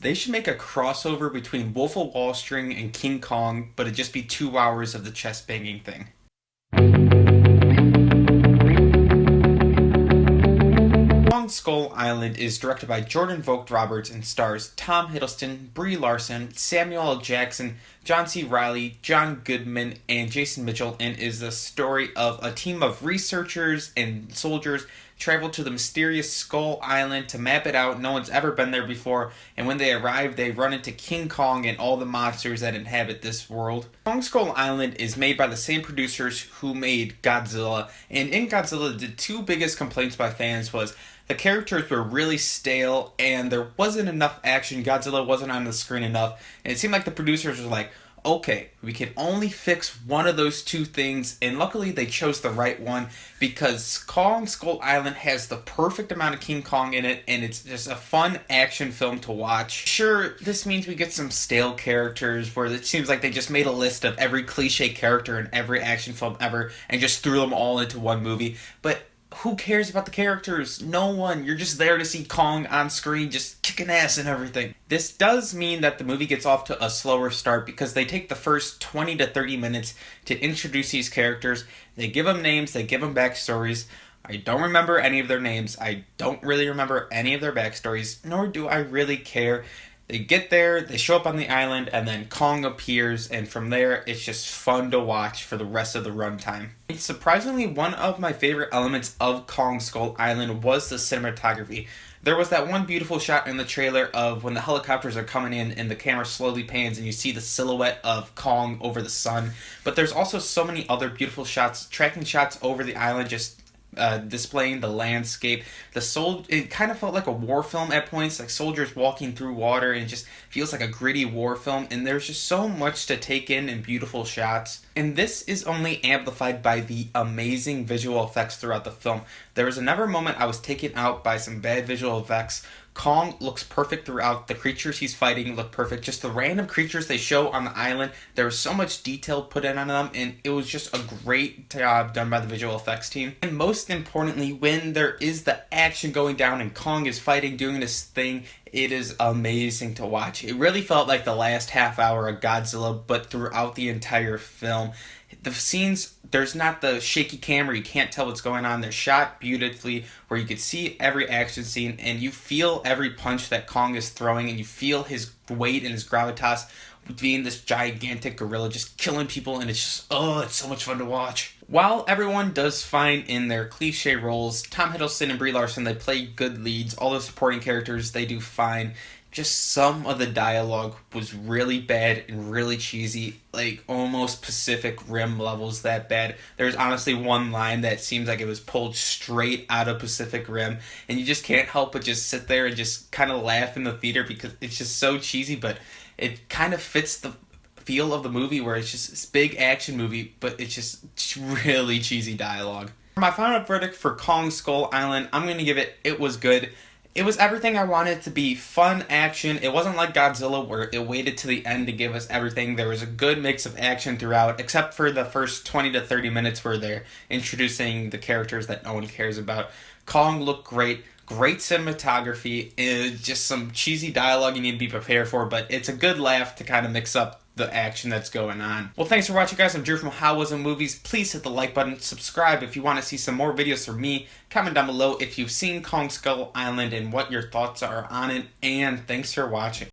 They should make a crossover between Wolf of Wall Street and King Kong, but it'd just be 2 hours of the chest banging thing. Kong Skull Island is directed by Jordan Vogt-Roberts and stars Tom Hiddleston, Brie Larson, Samuel L. Jackson, John C. Reilly, John Goodman, and Jason Mitchell, and is the story of a team of researchers and soldiers travel to the mysterious Skull Island to map it out. No one's ever been there before, and when they arrive, they run into King Kong and all the monsters that inhabit this world. Kong Skull Island is made by the same producers who made Godzilla, and in Godzilla, the two biggest complaints by fans was the characters were really stale and there wasn't enough action. Godzilla wasn't on the screen enough, and it seemed like the producers were like, okay, we can only fix one of those two things, and luckily they chose the right one because Kong Skull Island has the perfect amount of King Kong in it, and it's just a fun action film to watch. Sure, this means we get some stale characters where it seems like they just made a list of every cliche character in every action film ever and just threw them all into one movie, but who cares about the characters? No one. You're just there to see Kong on screen just kicking ass and everything. This does mean that the movie gets off to a slower start because they take the first 20 to 30 minutes to introduce these characters. They give them names, they give them backstories. I don't remember any of their names. I don't really remember any of their backstories, nor do I really care. They get there, they show up on the island, and then Kong appears, and from there, it's just fun to watch for the rest of the runtime. Surprisingly, one of my favorite elements of Kong Skull Island was the cinematography. There was that one beautiful shot in the trailer of when the helicopters are coming in and the camera slowly pans and you see the silhouette of Kong over the sun. But there's also so many other beautiful shots, tracking shots over the island, just displaying the landscape. It kind of felt like a war film at points, like soldiers walking through water, and it just feels like a gritty war film, and there's just so much to take in beautiful shots. And this is only amplified by the amazing visual effects throughout the film. There was never a moment I was taken out by some bad visual effects. Kong looks perfect throughout. The creatures he's fighting look perfect. Just the random creatures they show on the island, there was so much detail put in on them, and it was just a great job done by the visual effects team. And most importantly, when there is the action going down and Kong is fighting, doing this thing, it is amazing to watch. It really felt like the last half hour of Godzilla, but throughout the entire film. The scenes, there's not the shaky camera, you can't tell what's going on. They're shot beautifully where you can see every action scene and you feel every punch that Kong is throwing, and you feel his weight and his gravitas being this gigantic gorilla just killing people, and it's just, oh, it's so much fun to watch. While everyone does fine in their cliche roles, Tom Hiddleston and Brie Larson, they play good leads. All the supporting characters, they do fine. Just some of the dialogue was really bad and really cheesy, like almost Pacific Rim levels that bad. There's honestly one line that seems like it was pulled straight out of Pacific Rim, and you just can't help but just sit there and just kind of laugh in the theater because it's just so cheesy, but it kind of fits the feel of the movie where it's just this big action movie, but it's just really cheesy dialogue. For my final verdict for Kong Skull Island, I'm going to give it was good. It was everything I wanted it to be. Fun action. It wasn't like Godzilla where it waited to the end to give us everything. There was a good mix of action throughout, except for the first 20 to 30 minutes where they're introducing the characters that no one cares about. Kong looked great. Great cinematography. Just some cheesy dialogue you need to be prepared for, but it's a good laugh to kind of mix up the action that's going on. Well, thanks for watching, guys. I'm Drew from How Was It Movies. Please hit the like button, subscribe if you want to see some more videos from me. Comment down below if you've seen Kong Skull Island and what your thoughts are on it, and thanks for watching.